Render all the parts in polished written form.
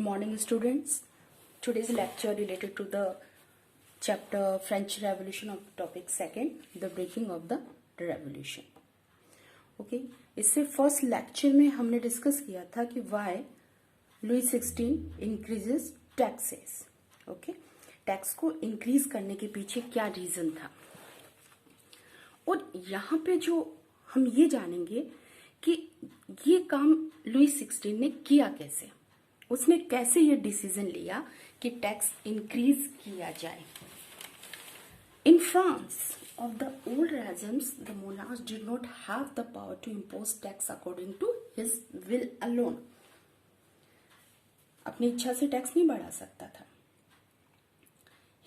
morning, students. Today's lecture related to the chapter French Revolution of topic second, the breaking of the revolution. Okay, इससे first lecture में हमने discuss किया था कि why Louis XVI increases taxes. Okay, tax को increase करने के पीछे क्या रीजन था, और यहाँ पे जो हम ये जानेंगे कि ये काम लुई 16 ने किया कैसे, उसने कैसे ये डिसीजन लिया कि टैक्स इंक्रीज किया जाए. In France of the old regimes, the monarch did not have the power to impose tax according to his will alone. अपनी इच्छा से टैक्स नहीं बढ़ा सकता था.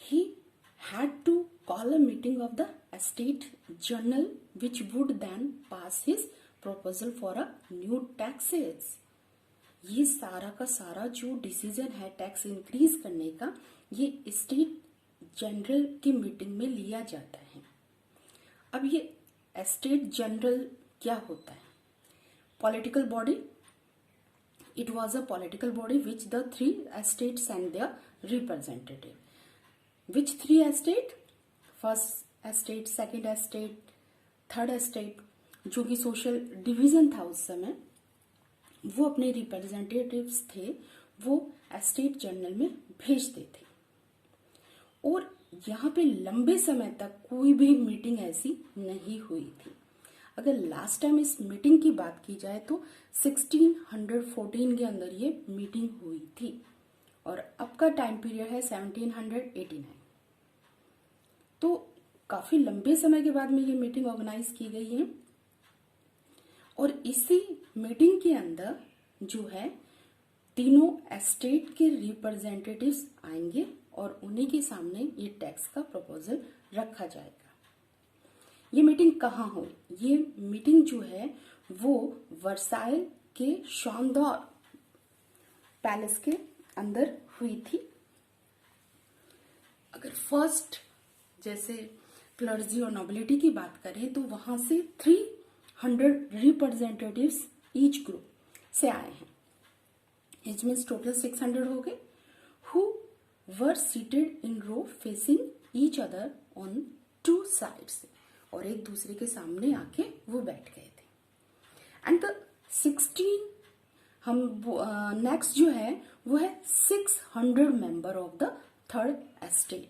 He had to call a meeting of the State General, which would then pass his proposal for a new taxes. ये सारा का सारा जो डिसीजन है टैक्स इंक्रीज करने का, ये स्टेट जनरल की मीटिंग में लिया जाता है. अब ये स्टेट जनरल क्या होता है? Political body. It was a political body which the 3 states sent their representative. Which 3 states? First estate, second estate, third estate. जो कि सोशल डिवीजन था उस समय, वो अपने रिप्रेजेंटेटिव्स थे, वो स्टेट जनरल में भेजते थे. और यहाँ पे लंबे समय तक कोई भी मीटिंग ऐसी नहीं हुई थी. अगर लास्ट टाइम इस मीटिंग की बात की जाए तो 1614 के अंदर ये मीटिंग हुई थी, और अब का टाइम पीरियड है 1789. तो काफी लंबे समय के बाद में ये मीटिंग ऑर्गेनाइज की गई है. और इसी मीटिंग के अंदर जो है तीनों स्टेट के रिप्रेजेंटेटिव्स आएंगे और उन्हीं के सामने ये टैक्स का प्रपोजल रखा जाएगा. ये मीटिंग कहाँ हुई? ये मीटिंग जो है वो वर्साइल के शानदार पैलेस के अंदर हुई थी. अगर फर्स्ट जैसे क्लर्जी और नोबिलिटी की बात करें तो वहां से 300 रिप्रेजेंटेटिव्स ईच ग्रुप से आए हैं. इट मीन्स टोटल 600 हो गए, who were seated in row facing each other on 2 sides, और एक दूसरे के सामने आके वो बैठ गए थे. एंड द 16 हम नेक्स्ट जो है वो है 600 member of the third state,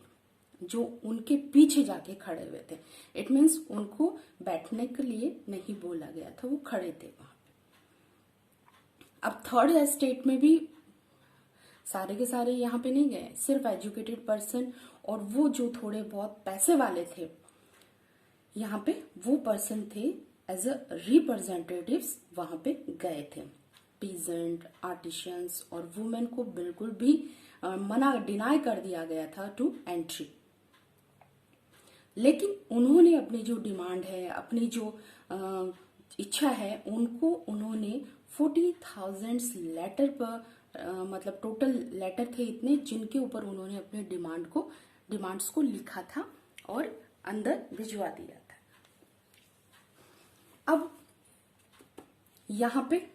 जो उनके पीछे जाके खड़े हुए थे. इट मीन्स उनको बैठने के लिए नहीं बोला गया था, वो खड़े थे वहां. अब थर्ड स्टेट में भी सारे के सारे यहाँ पे नहीं गए, सिर्फ एजुकेटेड पर्सन और वो जो थोड़े बहुत पैसे वाले थे यहाँ पे वो पर्सन थे एज अ रिप्रेजेंटेटिव्स वहां पे गए थे. पीजेंट, आर्टिशियंस और वुमेन को बिल्कुल भी डिनाई कर दिया गया था टू एंट्री. लेकिन उन्होंने अपनी जो डिमांड है, अपनी जो इच्छा है, उनको उन्होंने 40,000 लेटर पर मतलब टोटल लेटर थे इतने, जिनके ऊपर उन्होंने अपने डिमांड्स को लिखा था और अंदर भिजवा दिया था. अब यहाँ पे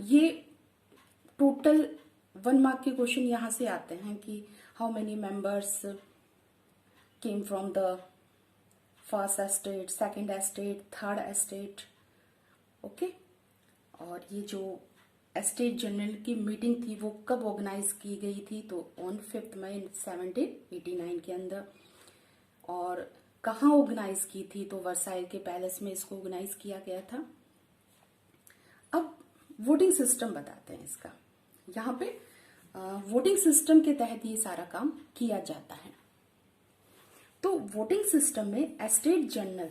ये टोटल 1 मार्क के क्वेश्चन यहाँ से आते हैं कि how many members came from the first estate, second estate, third estate. Okay, और ये जो स्टेट जनरल की मीटिंग थी वो कब ऑर्गेनाइज की गई थी? तो ऑन 5 मई 1789 के अंदर. और कहाँ ऑर्गेनाइज की थी? तो वर्साइल के पैलेस में इसको ऑर्गेनाइज किया गया था. अब वोटिंग सिस्टम बताते हैं इसका. यहाँ पे वोटिंग सिस्टम के तहत ये सारा काम किया जाता है. तो वोटिंग सिस्टम में स्टेट जनरल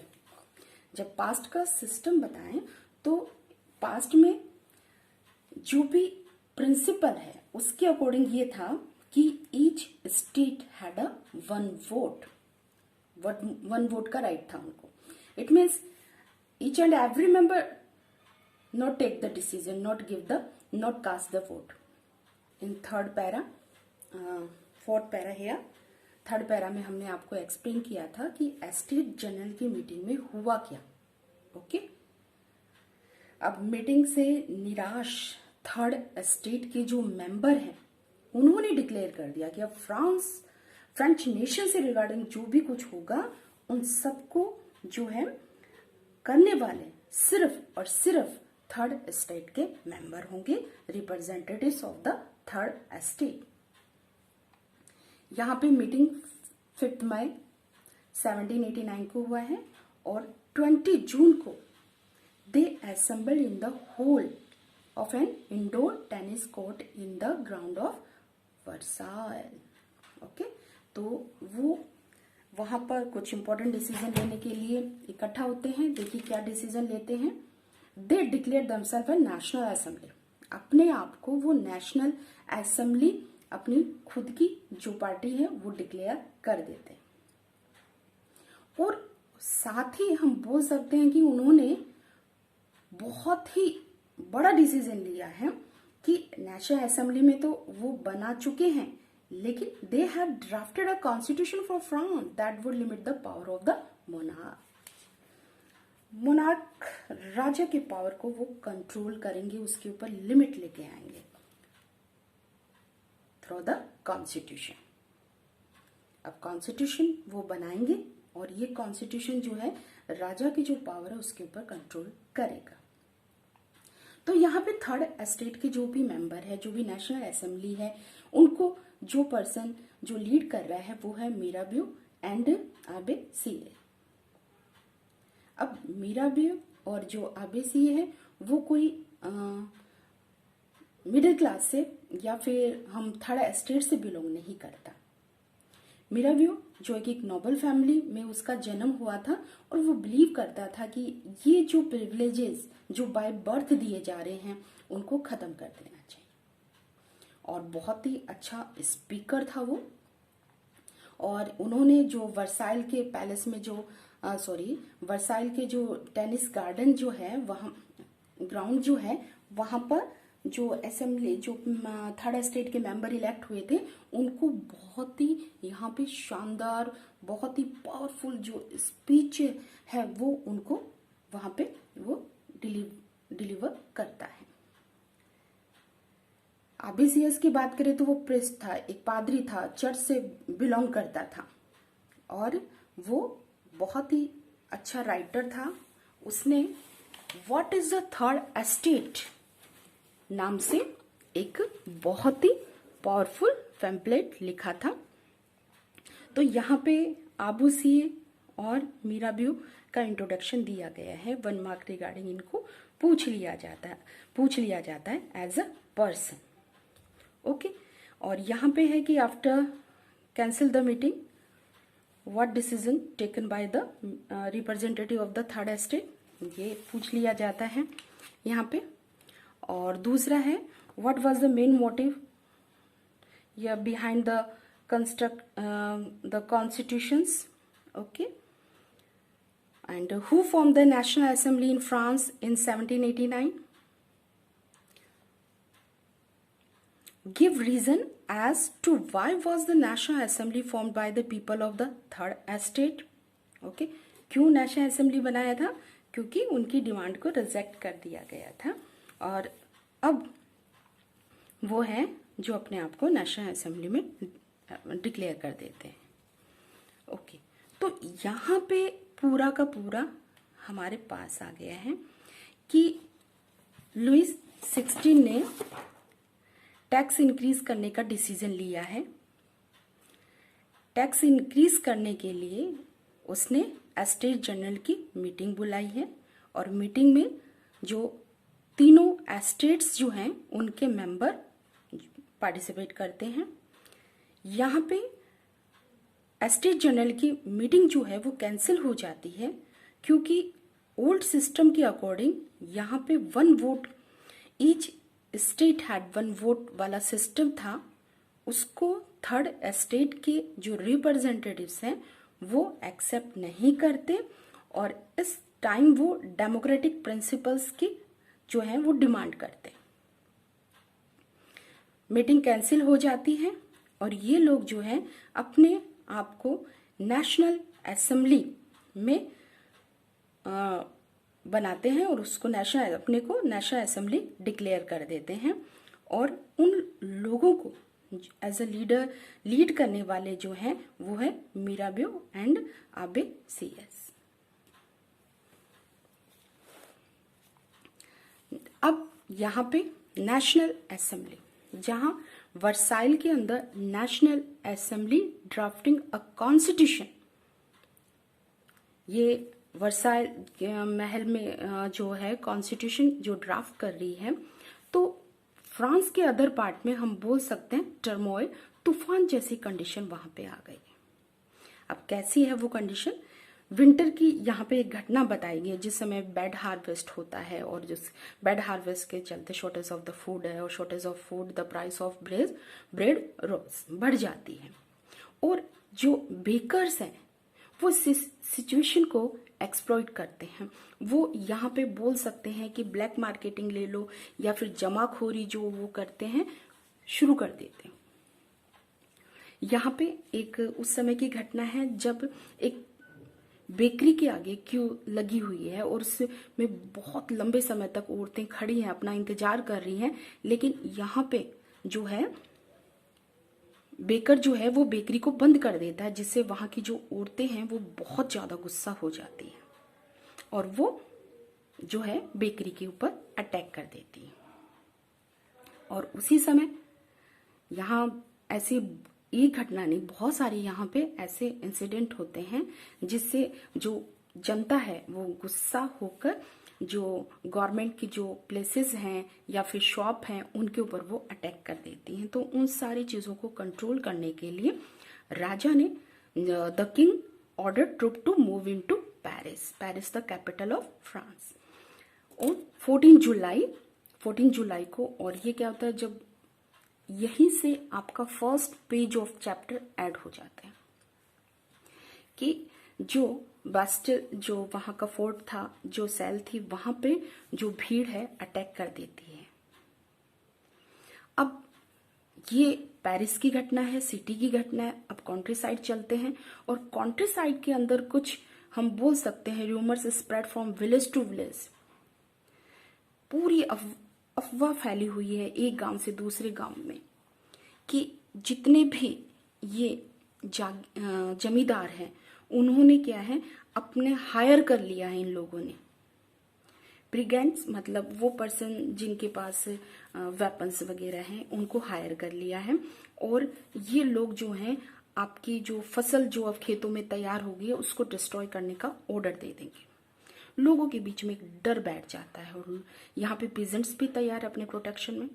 जब पास्ट का सिस्टम बताएं तो पास्ट में जो भी प्रिंसिपल है उसके अकॉर्डिंग ये था कि each state had a 1 vote. 1 vote का राइट था उनको. It means each and every member not take the decision, not cast the vote. In third para, fourth para है, थर्ड पैरा में हमने आपको एक्सप्लेन किया था कि स्टेट जनरल की मीटिंग में हुआ क्या. ओके, अब मीटिंग से निराश थर्ड स्टेट के जो मेंबर हैं उन्होंने डिक्लेयर कर दिया कि अब फ्रेंच नेशन से रिगार्डिंग जो भी कुछ होगा उन सबको जो है करने वाले सिर्फ और सिर्फ थर्ड स्टेट के मेंबर होंगे, representatives of the third state. यहाँ पे मीटिंग 5 मई 1789 को हुआ है और 20 जून को they assembled in the hall of an indoor tennis court in the ground of Versailles. Okay, तो वो वहां पर कुछ इंपॉर्टेंट डिसीजन लेने के लिए इकट्ठा होते हैं। देखिए क्या डिसीजन लेते हैं। They declare themself A national assembly, अपने आप को वो नेशनल असेंबली अपनी खुद की जो पार्टी है वो डिक्लेयर कर देते हैं। और साथ ही हम बोल सकते हैं कि उन्होंने बहुत ही बड़ा डिसीजन लिया है कि नेशनल असेंबली में तो वो बना चुके हैं, लेकिन they have drafted a constitution for France that would limit the power of the monarch. Monarch राजा के पावर को वो कंट्रोल करेंगे, उसके ऊपर लिमिट लेके आएंगे थ्रू द कॉन्स्टिट्यूशन। अब कॉन्स्टिट्यूशन वो बनाएंगे और ये कॉन्स्टिट्यूशन जो है राजा की जो पावर है उसके ऊपर कंट्रोल करेगा। तो यहाँ पे थर्ड स्टेट के जो भी मेंबर है, जो भी नेशनल असेंबली है, उनको जो पर्सन जो लीड कर रहा है वो है मिराबियो एंड आबे सीए। अब मिराबियो और जो आबे सीए है वो कोई मिडिल क्लास से या फिर हम थर्ड स्टेट से बिलोंग नहीं करता। मिराबियो जो एक नोबल फैमिली में उसका जन्म हुआ था और वो बिलीव करता था कि ये जो प्रिविलेजेस जो बाय बर्थ दिए जा रहे हैं उनको खत्म कर देना चाहिए। और बहुत ही अच्छा स्पीकर था वो। और उन्होंने जो वर्साइल के पैलेस में जो वर्साइल के जो टेनिस गार्डन जो है वहाँ ग्राउंड जो है वहाँ पर जो असेंबली जो थर्ड स्टेट के मेंबर इलेक्ट हुए थे उनको बहुत ही यहाँ पे शानदार बहुत ही पावरफुल जो स्पीच है वो उनको वहाँ पे वो डिलीवर करता है। आबेसियस की बात करें तो वो प्रिस्ट था, एक पादरी था, चर्च से बिलोंग करता था और वो बहुत ही अच्छा राइटर था। उसने what is the third state नाम से एक बहुत ही पावरफुल पैम्पलेट लिखा था। तो यहाँ पे आबूसिए और मीराबियो का इंट्रोडक्शन दिया गया है। 1 मार्क रिगार्डिंग इनको पूछ लिया जाता है एज अ पर्सन। ओके, और यहाँ पे है कि after cancel the meeting what decision taken by the representative of the third state, ये पूछ लिया जाता है यहाँ पे। और दूसरा है what was the main motive या behind the constitutions. Okay, and who form the national assembly in France in 1789, give reason as to why was the national assembly formed by the people of the third estate। Okay, क्यों national assembly बनाया था? क्योंकि उनकी demand को reject कर दिया गया था और अब वो है जो अपने आप को नेशनल असेंबली में डिक्लेयर कर देते हैं। ओके, तो यहाँ पे पूरा का पूरा हमारे पास आ गया है कि लुइस 16 ने टैक्स इंक्रीज करने का डिसीजन लिया है। टैक्स इंक्रीज करने के लिए उसने एस्टेट जनरल की मीटिंग बुलाई है और मीटिंग में जो तीनों एस्टेट्स जो हैं उनके मेंबर पार्टिसिपेट करते हैं। यहाँ पे एस्टेट जनरल की मीटिंग जो है वो कैंसिल हो जाती है क्योंकि ओल्ड सिस्टम के अकॉर्डिंग यहाँ पे 1 vote each state had 1 vote वाला सिस्टम था। उसको थर्ड स्टेट के जो रिप्रेजेंटेटिव्स हैं वो एक्सेप्ट नहीं करते और इस टाइम वो डेमोक्रेटिक प्रिंसिपल्स की जो है वो डिमांड करते। मीटिंग कैंसिल हो जाती है और ये लोग जो है अपने आप को नेशनल असेंबली में बनाते हैं और उसको नेशनल, अपने को नेशनल असेंबली डिक्लेयर कर देते हैं। और उन लोगों को एज अ लीडर लीड करने वाले जो हैं वो है मिराबियो एंड आबे सीएस। अब यहाँ पे नेशनल असेंबली, जहां वर्साइल के अंदर national assembly drafting a constitution, ये वर्साइल महल में जो है कॉन्स्टिट्यूशन जो ड्राफ्ट कर रही है, तो फ्रांस के अदर पार्ट में हम बोल सकते हैं टर्मोइल, तूफान जैसी कंडीशन वहां पे आ गई। अब कैसी है वो कंडीशन? विंटर की यहाँ पे एक घटना बताई गई है जिस समय बैड हार्वेस्ट होता है, और जिस बैड हार्वेस्ट के चलते शॉर्टेज ऑफ द फूड है, और shortage of food the price of bread रोज बढ़ जाती है। और जो बेकर्स हैं वो सिचुएशन को एक्सप्लॉइट करते हैं। वो यहाँ पे बोल सकते हैं कि ब्लैक मार्केटिंग ले लो, या फिर जमाखोरी जो वो करते हैं शुरू कर देते हैं। यहाँ पे एक उस समय की घटना है जब एक बेकरी के आगे क्यू लगी हुई है और उसमें बहुत लंबे समय तक औरतें खड़ी हैं, अपना इंतजार कर रही हैं, लेकिन यहाँ पे जो है बेकर जो है वो बेकरी को बंद कर देता है, जिससे वहां की जो औरतें हैं वो बहुत ज्यादा गुस्सा हो जाती हैं और वो जो है बेकरी के ऊपर अटैक कर देती है। और उसी समय यहाँ ऐसी एक घटना नहीं, बहुत सारी यहाँ पे ऐसे इंसिडेंट होते हैं जिससे जो जनता है वो गुस्सा होकर जो गवर्नमेंट की जो प्लेसेस हैं या फिर शॉप हैं उनके ऊपर वो अटैक कर देती हैं। तो उन सारी चीजों को कंट्रोल करने के लिए राजा ने the king order troop to move in to Paris the capital of France. और 14 जुलाई को, और ये क्या होता है जब यहीं से आपका first page of chapter add हो जाता है कि जो बास्टिल जो वहां का फोर्ट था, जो सेल थी, वहां पे जो भीड़ है अटैक कर देती है। अब ये पेरिस की घटना है, सिटी की घटना है। अब कंट्री साइड चलते हैं, और कंट्री साइड के अंदर कुछ हम बोल सकते हैं rumours spread from village to village. पूरी अफवाह फैली हुई है एक गांव से दूसरे गांव में कि जितने भी ये जमींदार हैं उन्होंने क्या है अपने हायर कर लिया है, इन लोगों ने ब्रिगेंड्स मतलब वो पर्सन जिनके पास वेपन्स वगैरह हैं उनको हायर कर लिया है। और ये लोग जो हैं आपकी जो फसल जो अब खेतों में तैयार होगी उसको डिस्ट्रॉय करने का ऑर्डर दे देंगे। लोगों के बीच में एक डर बैठ जाता है, और यहाँ पे पीजेंट्स भी तैयार है अपने प्रोटेक्शन में,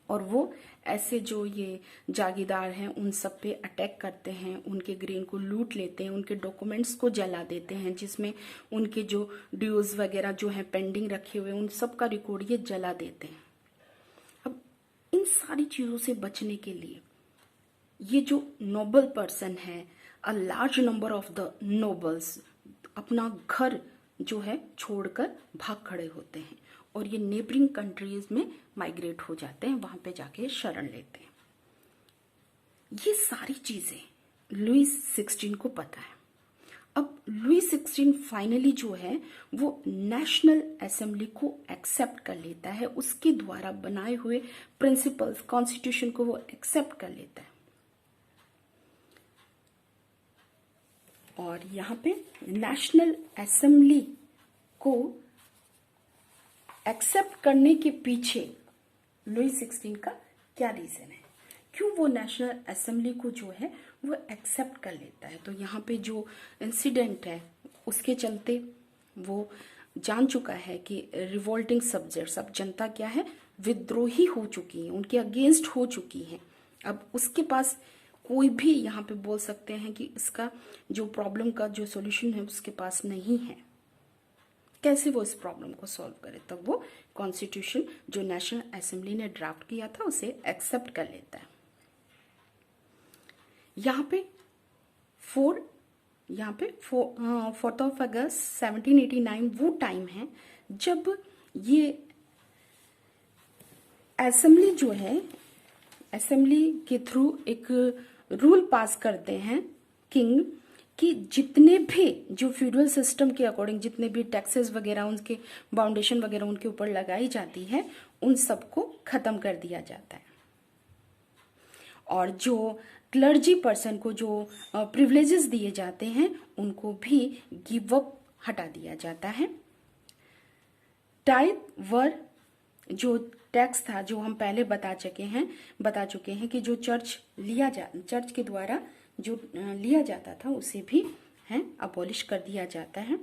और वो ऐसे जो ये जागीरदार हैं उन सब पे अटैक करते हैं, उनके ग्रेन को लूट लेते हैं, उनके डॉक्यूमेंट्स को जला देते हैं, जिसमें उनके जो ड्यूज वगैरह जो हैं पेंडिंग रखे हुए उन सब का रिकॉर्ड ये जला देते हैं। अब इन सारी चीजों से बचने के लिए ये जो नोबल पर्सन है, a large number of the nobles अपना घर जो है छोड़कर भाग खड़े होते हैं और ये नेबरिंग कंट्रीज में माइग्रेट हो जाते हैं, वहां पे जाके शरण लेते हैं। ये सारी चीजें लुईस 16 को पता है। अब लुईस 16 फाइनली जो है वो नेशनल असेंबली को एक्सेप्ट कर लेता है, उसके द्वारा बनाए हुए प्रिंसिपल्स कॉन्स्टिट्यूशन को वो एक्सेप्ट कर लेता है। और यहाँ पे नेशनल असेंबली को एक्सेप्ट करने के पीछे लुईस 16 का क्या रीजन है, क्यों वो नेशनल असेंबली को जो है वो एक्सेप्ट कर लेता है? तो यहाँ पे जो इंसिडेंट है उसके चलते वो जान चुका है कि रिवोल्टिंग सब्जेक्ट्स, अब जनता क्या है विद्रोही हो चुकी है, उनके अगेंस्ट हो चुकी है। अब उसके पास कोई भी यहाँ पे बोल सकते हैं कि इसका जो प्रॉब्लम का जो सॉल्यूशन है उसके पास नहीं है, कैसे वो इस प्रॉब्लम को सॉल्व करे? तब वो कॉन्स्टिट्यूशन जो नेशनल असेंबली ने ड्राफ्ट किया था उसे एक्सेप्ट कर लेता है। यहाँ पे 4th of अगस्त 1789 वो टाइम है जब ये असेंबली जो है असेंबली के थ्रू एक रूल पास करते हैं किंग कि जितने भी जो फ्यूडल सिस्टम के अकॉर्डिंग जितने भी टैक्सेस वगैरह उनके फाउंडेशन वगैरह उनके ऊपर लगाई जाती है उन सबको खत्म कर दिया जाता है। और जो क्लर्जी पर्सन को जो प्रिविलेजेस दिए जाते हैं उनको भी गिव अप हटा दिया जाता है। टाइप वर जो टैक्स था जो हम पहले बता चुके हैं कि जो चर्च के द्वारा जो लिया जाता था उसे भी है अबॉलिश कर दिया जाता है।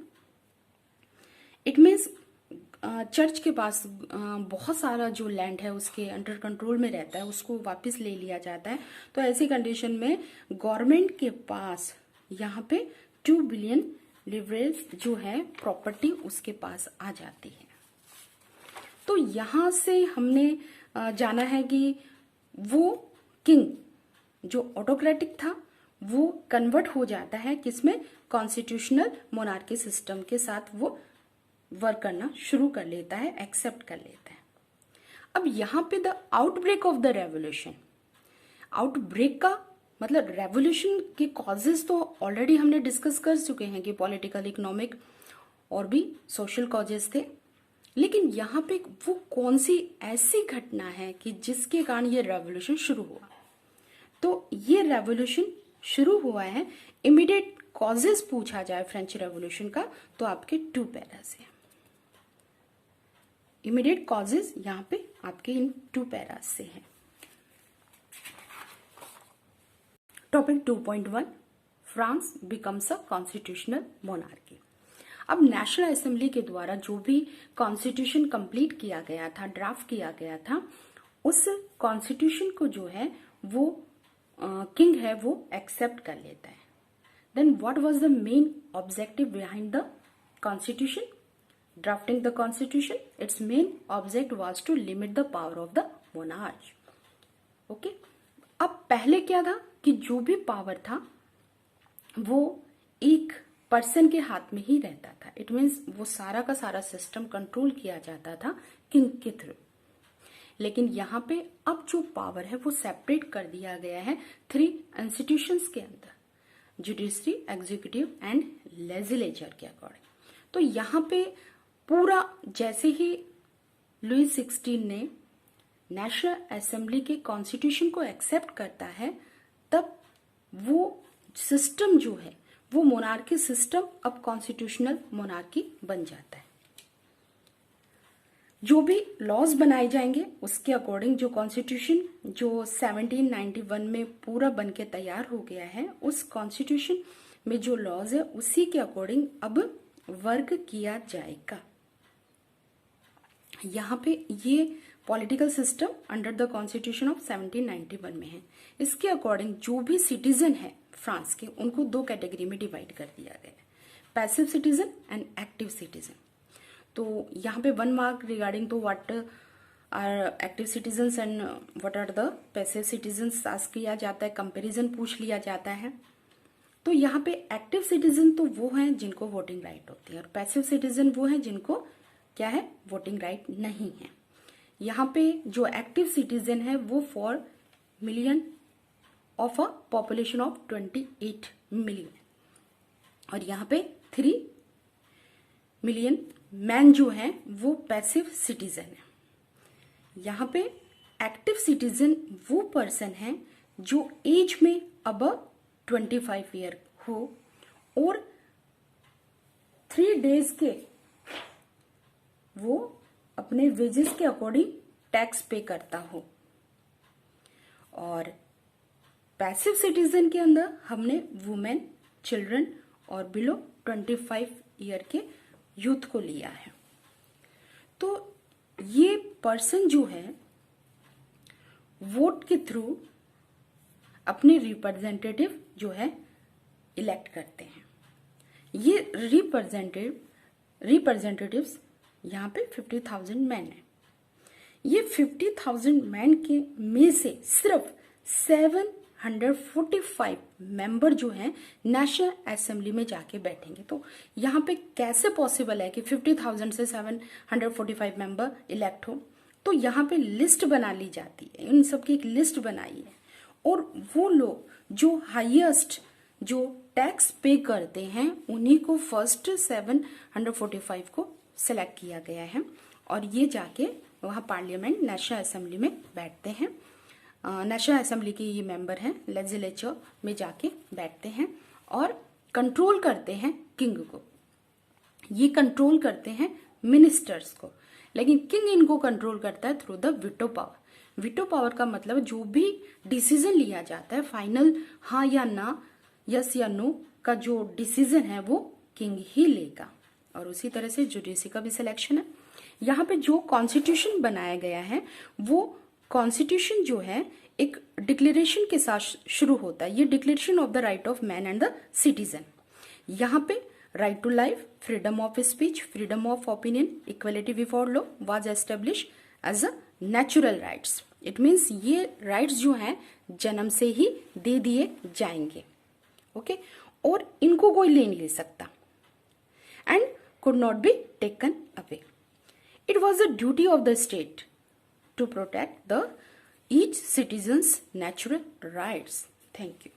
इट मीन्स चर्च के पास बहुत सारा जो लैंड है उसके अंडर कंट्रोल में रहता है, उसको वापस ले लिया जाता है। तो ऐसी कंडीशन में गवर्नमेंट के पास यहाँ पे 2 बिलियन लिवरेज जो है प्रॉपर्टी उसके पास आ जाती है। तो यहाँ से हमने जाना है कि वो किंग जो ऑटोक्रेटिक था वो कन्वर्ट हो जाता है किसमें, कॉन्स्टिट्यूशनल मोनार्की सिस्टम के साथ वो वर्क करना शुरू कर लेता है, एक्सेप्ट कर लेता है। अब यहाँ पे the outbreak of the revolution, outbreak का मतलब रेवोल्यूशन के कॉजेज तो ऑलरेडी हमने डिस्कस कर चुके हैं कि पॉलिटिकल, इकोनॉमिक और भी सोशल कॉजेज थे, लेकिन यहाँ पे वो कौन सी ऐसी घटना है कि जिसके कारण ये रेवोल्यूशन शुरू हुआ। तो ये रेवोल्यूशन शुरू हुआ है, इमीडिएट कॉजेज पूछा जाए फ्रेंच रेवोल्यूशन का तो आपके 2 पैरास है। इमीडिएट कॉजेज यहाँ पे आपके इन 2 पैरास से है। Topic 2.1 France becomes a constitutional monarchy. अब नेशनल असेंबली के द्वारा जो भी कॉन्स्टिट्यूशन कंप्लीट किया गया था, ड्राफ्ट किया गया था, उस कॉन्स्टिट्यूशन को जो है वो किंग है वो एक्सेप्ट कर लेता है। Then what was the main objective behind the constitution, drafting the constitution? Its main object was to limit the power of the monarch. Okay, अब पहले क्या था कि जो भी पावर था वो एक पर्सन के हाथ में ही रहता था। इट मीन्स वो सारा का सारा सिस्टम कंट्रोल किया जाता था किंग के थ्रू। लेकिन यहाँ पे अब जो पावर है वो सेपरेट कर दिया गया है 3 इंस्टीट्यूशंस के अंदर, जुडिशरी, एग्जीक्यूटिव एंड लेजिस्लेचर के अकॉर्डिंग। तो यहाँ पे पूरा जैसे ही लुई 16 ने नेशनल असेंबली के कॉन्स्टिट्यूशन को एक्सेप्ट करता है, तब वो सिस्टम जो है वो मोनार्की सिस्टम अब कॉन्स्टिट्यूशनल मोनार्की बन जाता है। जो भी लॉज बनाए जाएंगे उसके अकॉर्डिंग जो कॉन्स्टिट्यूशन जो 1791 में पूरा बन के तैयार हो गया है, उस कॉन्स्टिट्यूशन में जो लॉज है उसी के अकॉर्डिंग अब वर्क किया जाएगा। यहाँ पे ये political system under the constitution of 1791 में है। इसके अकॉर्डिंग जो भी सिटीजन है फ्रांस के, उनको 2 कैटेगरी में डिवाइड कर दिया गया है, passive citizen and active citizen. तो यहाँ पे 1 मार्क रिगार्डिंग तो what are active citizens and what are the passive citizens ask किया जाता है, कंपैरिजन पूछ लिया जाता है। तो यहाँ पे एक्टिव सिटीजन तो वो हैं जिनको वोटिंग राइट होती है और पैसिव सिटीजन वो हैं जिनको क्या है, वोटिंग राइट नहीं है। यहाँ पे जो एक्टिव सिटीजन है वो 4 million of a population of 28 million, और यहाँ पे 3 मिलियन मैन जो है वो पैसिव सिटीजन है। यहाँ पे एक्टिव सिटीजन वो पर्सन है जो एज में अब 25 ईयर हो और 3 डेज के वो अपने वेजेस के अकॉर्डिंग टैक्स पे करता हो। और पैसिव सिटीजन के अंदर हमने वुमेन, चिल्ड्रन और बिलो 25 ईयर के यूथ को लिया है। तो ये पर्सन जो है वोट के थ्रू अपने रिप्रेजेंटेटिव जो है इलेक्ट करते हैं। ये रिप्रेजेंटेटिव्स यहाँ पे 50,000 मैन है। ये 50,000 मैन के में से सिर्फ 745 मेंबर जो हैं नेशनल असेंबली में जाके बैठेंगे। तो यहाँ पे कैसे पॉसिबल है कि 50,000 से 745 मेंबर इलेक्ट हो? तो यहाँ पे लिस्ट बना ली जाती है, इन सब की एक लिस्ट बनाई है, और वो लोग जो हाईएस्ट जो टैक्स पे करते हैं उन्हीं को फर्स्ट 745 को सिलेक्ट किया गया है और ये जाके वहाँ पार्लियामेंट नेशनल असेंबली में बैठते हैं। नेशनल असेंबली के ये मेंबर हैं, लेजिस्लेचर में जाके बैठते हैं और कंट्रोल करते हैं किंग को। ये कंट्रोल करते हैं मिनिस्टर्स को, लेकिन किंग इनको कंट्रोल करता है through the veto power. Veto power का मतलब जो भी डिसीजन लिया जाता है फाइनल हाँ या ना, यस या नो का जो डिसीजन है वो किंग ही लेगा। और उसी तरह से जुडिशरी का भी सिलेक्शन है। यहाँ पे जो कॉन्स्टिट्यूशन बनाया गया है वो कॉन्स्टिट्यूशन जो है एक डिक्लेरेशन के साथ शुरू होता है। ये declaration of the right of man and the citizen. यहाँ पे right to life, freedom of speech, freedom of opinion, equality before law was establish as a natural rights. It means ये राइट्स जो हैं जन्म से ही दे दिए जाएंगे, ओके और इनको कोई ले नहीं सकता and could not be taken away. It was the duty of the state to protect the each citizen's natural rights. Thank you.